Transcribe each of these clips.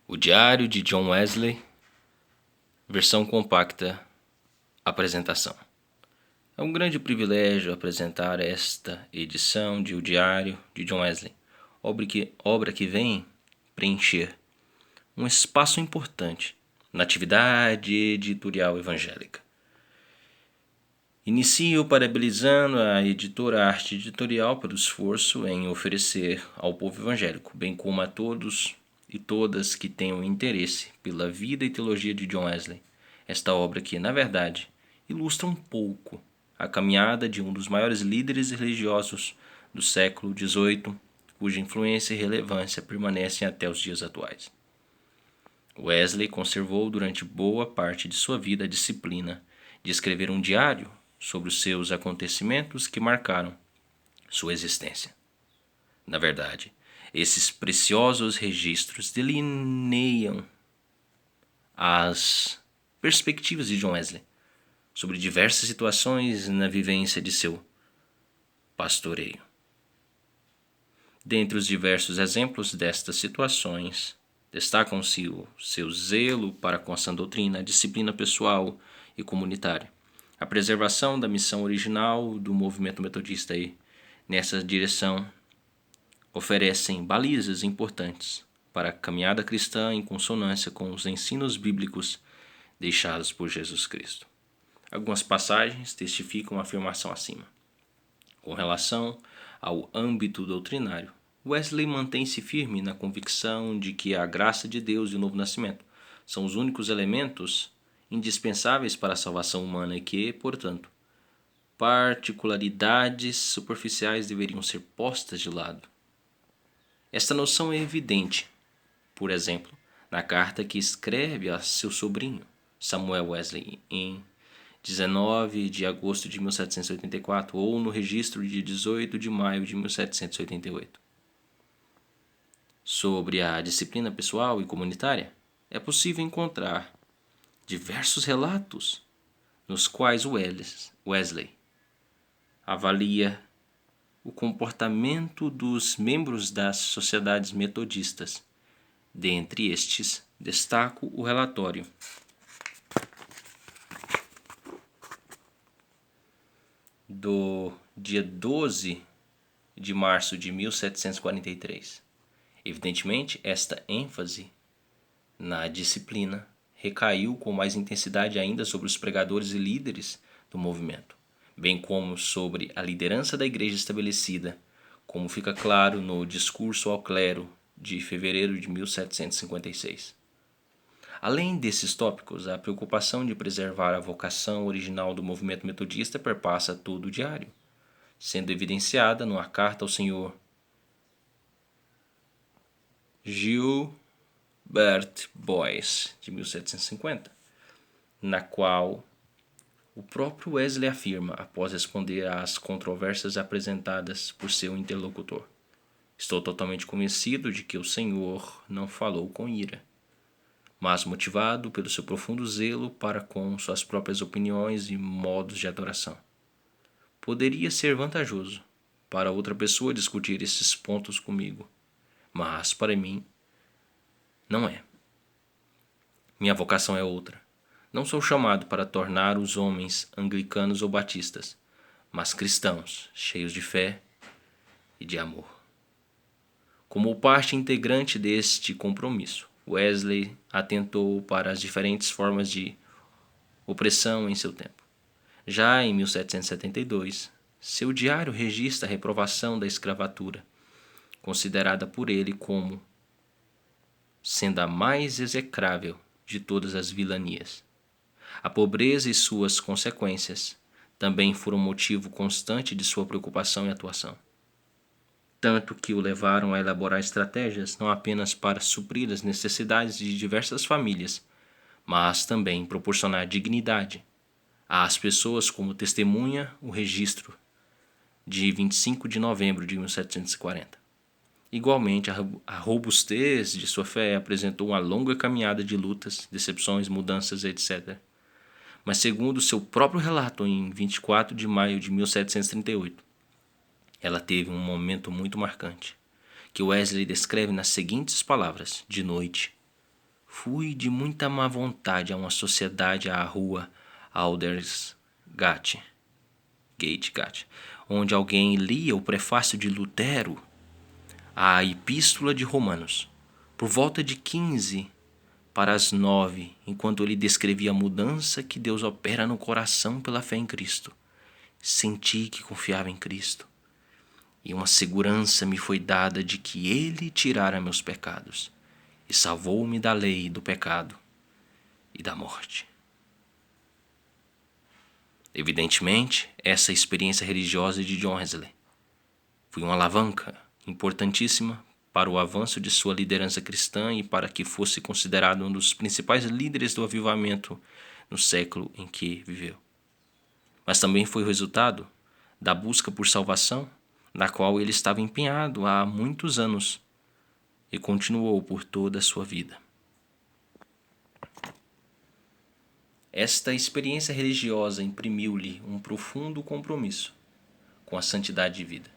O Diário de John Wesley, versão compacta, apresentação. É um grande privilégio apresentar esta edição de O Diário de John Wesley, obra que vem preencher um espaço importante na atividade editorial evangélica. Inicio parabenizando a editora Arte Editorial pelo esforço em oferecer ao povo evangélico, bem como a todos e todas que tenham interesse pela vida e teologia de John Wesley, esta obra que, na verdade, ilustra um pouco a caminhada de um dos maiores líderes religiosos do século XVIII, cuja influência e relevância permanecem até os dias atuais. Wesley conservou durante boa parte de sua vida a disciplina de escrever um diário sobre os seus acontecimentos que marcaram sua existência. Na verdade, esses preciosos registros delineiam as perspectivas de John Wesley sobre diversas situações na vivência de seu pastoreio. Dentre os diversos exemplos destas situações, destacam-se o seu zelo para com a sã doutrina, a disciplina pessoal e comunitária, a preservação da missão original do movimento metodista e, nessa direção, oferecem balizas importantes para a caminhada cristã em consonância com os ensinos bíblicos deixados por Jesus Cristo. Algumas passagens testificam a afirmação acima. Com relação ao âmbito doutrinário, Wesley mantém-se firme na convicção de que a graça de Deus e o novo nascimento são os únicos elementos indispensáveis para a salvação humana e que, portanto, particularidades superficiais deveriam ser postas de lado. Esta noção é evidente, por exemplo, na carta que escreve a seu sobrinho, Samuel Wesley, em 19 de agosto de 1784, ou no registro de 18 de maio de 1788. Sobre a disciplina pessoal e comunitária, é possível encontrar diversos relatos nos quais Wesley avalia o comportamento dos membros das sociedades metodistas. Dentre estes, destaco o relatório do dia 12 de março de 1743. Evidentemente, esta ênfase na disciplina recaiu com mais intensidade ainda sobre os pregadores e líderes do movimento, bem como sobre a liderança da igreja estabelecida, como fica claro no Discurso ao Clero de fevereiro de 1756. Além desses tópicos, a preocupação de preservar a vocação original do movimento metodista perpassa todo o diário, sendo evidenciada numa carta ao Sr. Gilbert Boyce, de 1750, na qual o próprio Wesley afirma, após responder às controvérsias apresentadas por seu interlocutor: "Estou totalmente convencido de que o Senhor não falou com ira, mas motivado pelo seu profundo zelo para com suas próprias opiniões e modos de adoração. Poderia ser vantajoso para outra pessoa discutir esses pontos comigo, mas para mim não é. Minha vocação é outra. Não sou chamado para tornar os homens anglicanos ou batistas, mas cristãos, cheios de fé e de amor." Como parte integrante deste compromisso, Wesley atentou para as diferentes formas de opressão em seu tempo. Já em 1772, seu diário registra a reprovação da escravatura, considerada por ele como sendo a mais execrável de todas as vilanias. A pobreza e suas consequências também foram motivo constante de sua preocupação e atuação, tanto que o levaram a elaborar estratégias não apenas para suprir as necessidades de diversas famílias, mas também proporcionar dignidade às pessoas, como testemunha o registro de 25 de novembro de 1740. Igualmente, a robustez de sua fé apresentou uma longa caminhada de lutas, decepções, mudanças, etc. Mas, segundo seu próprio relato, em 24 de maio de 1738, ela teve um momento muito marcante, que Wesley descreve nas seguintes palavras: "De noite, Fui de muita má vontade a uma sociedade à rua Aldersgate, onde alguém lia o prefácio de Lutero à Epístola de Romanos, por volta de 15 para as 9, enquanto ele descrevia a mudança que Deus opera no coração pela fé em Cristo. Senti que confiava em Cristo, e uma segurança me foi dada de que Ele tirara meus pecados e salvou-me da lei do pecado e da morte. Evidentemente, essa experiência religiosa de John Wesley foi uma alavanca importantíssima para o avanço de sua liderança cristã e para que fosse considerado um dos principais líderes do avivamento no século em que viveu. Mas também foi o resultado da busca por salvação, na qual ele estava empenhado há muitos anos e continuou por toda a sua vida. Esta experiência religiosa imprimiu-lhe um profundo compromisso com a santidade de vida.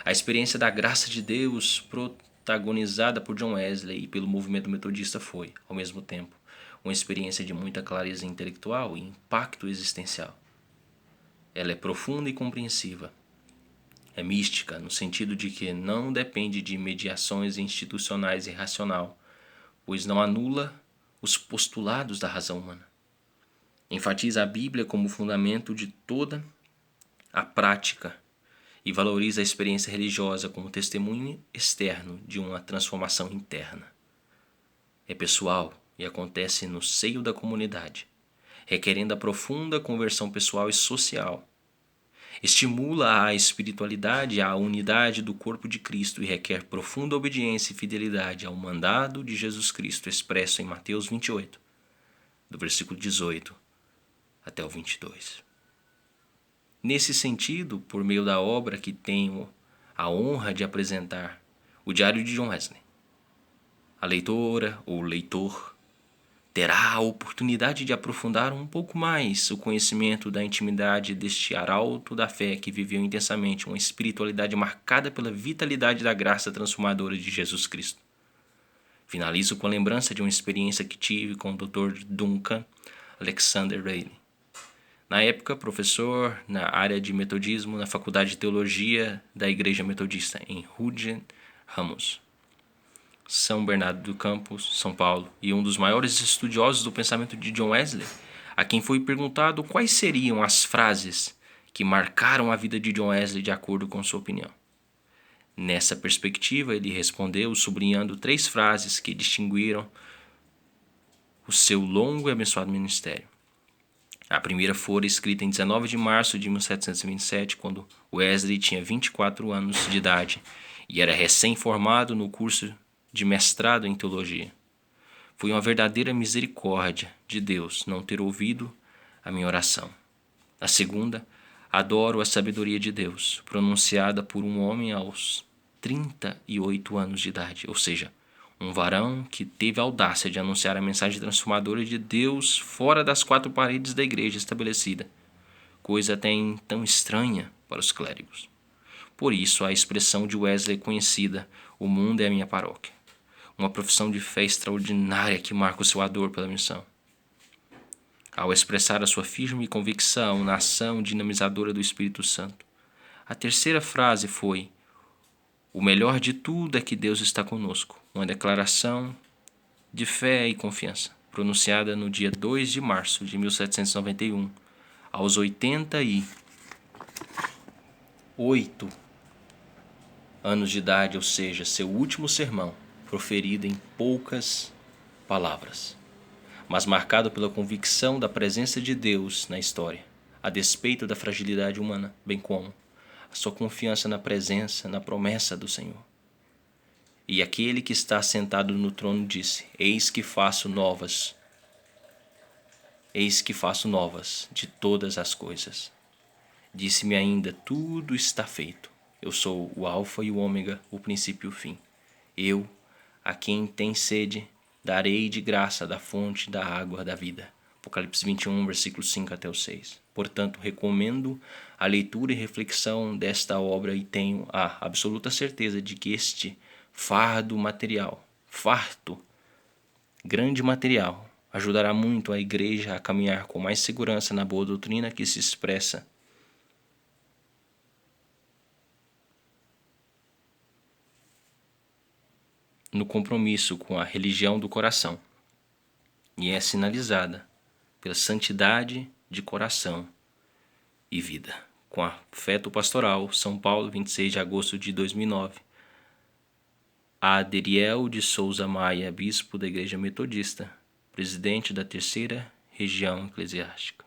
A experiência da graça de Deus, protagonizada por John Wesley e pelo movimento metodista, foi, ao mesmo tempo, uma experiência de muita clareza intelectual e impacto existencial. Ela é profunda e compreensiva. É mística, no sentido de que não depende de mediações institucionais e racional, pois não anula os postulados da razão humana. Enfatiza a Bíblia como fundamento de toda a prática e valoriza a experiência religiosa como testemunho externo de uma transformação interna. É pessoal e acontece no seio da comunidade, requerendo a profunda conversão pessoal e social. Estimula a espiritualidade e a unidade do corpo de Cristo e requer profunda obediência e fidelidade ao mandado de Jesus Cristo expresso em Mateus 28, do versículo 18 até o 22. Nesse sentido, por meio da obra que tenho a honra de apresentar, o Diário de John Wesley, a leitora ou leitor terá a oportunidade de aprofundar um pouco mais o conhecimento da intimidade deste arauto da fé que viveu intensamente uma espiritualidade marcada pela vitalidade da graça transformadora de Jesus Cristo. Finalizo com a lembrança de uma experiência que tive com o Dr. Duncan Alexander Reilly. Na época, professor na área de metodismo na Faculdade de Teologia da Igreja Metodista em Rugen, Ramos, São Bernardo do Campo, São Paulo, e um dos maiores estudiosos do pensamento de John Wesley, a quem foi perguntado quais seriam as frases que marcaram a vida de John Wesley de acordo com sua opinião. Nessa perspectiva, ele respondeu sublinhando 3 frases que distinguiram o seu longo e abençoado ministério. A primeira fora escrita em 19 de março de 1727, quando Wesley tinha 24 anos de idade e era recém-formado no curso de mestrado em teologia. Foi uma verdadeira misericórdia de Deus não ter ouvido a minha oração. A segunda, adoro a sabedoria de Deus, pronunciada por um homem aos 38 anos de idade, ou seja, um varão que teve a audácia de anunciar a mensagem transformadora de Deus fora das 4 paredes da igreja estabelecida, coisa até então estranha para os clérigos. Por isso, a expressão de Wesley conhecida, o mundo é a minha paróquia, uma profissão de fé extraordinária que marca o seu ardor pela missão. Ao expressar a sua firme convicção na ação dinamizadora do Espírito Santo, a terceira frase foi: o melhor de tudo é que Deus está conosco, uma declaração de fé e confiança, pronunciada no dia 2 de março de 1791, aos 88 anos de idade, ou seja, seu último sermão, proferido em poucas palavras, mas marcado pela convicção da presença de Deus na história, a despeito da fragilidade humana, bem como a sua confiança na presença, na promessa do Senhor. E aquele que está sentado no trono disse: eis que faço novas de todas as coisas. Disse-me ainda: tudo está feito. Eu sou o alfa e o ômega, o princípio e o fim. Eu, a quem tem sede, darei de graça da fonte da água da vida. Apocalipse 21, versículos 5 até o 6. Portanto, recomendo a leitura e reflexão desta obra e tenho a absoluta certeza de que este fardo material, farto grande material ajudará muito a Igreja a caminhar com mais segurança na boa doutrina que se expressa no compromisso com a religião do coração e é sinalizada pela santidade de coração e vida. Com afeto pastoral, São Paulo, 26 de agosto de 2009. A Adriel de Souza Maia, bispo da Igreja Metodista, presidente da Terceira Região Eclesiástica.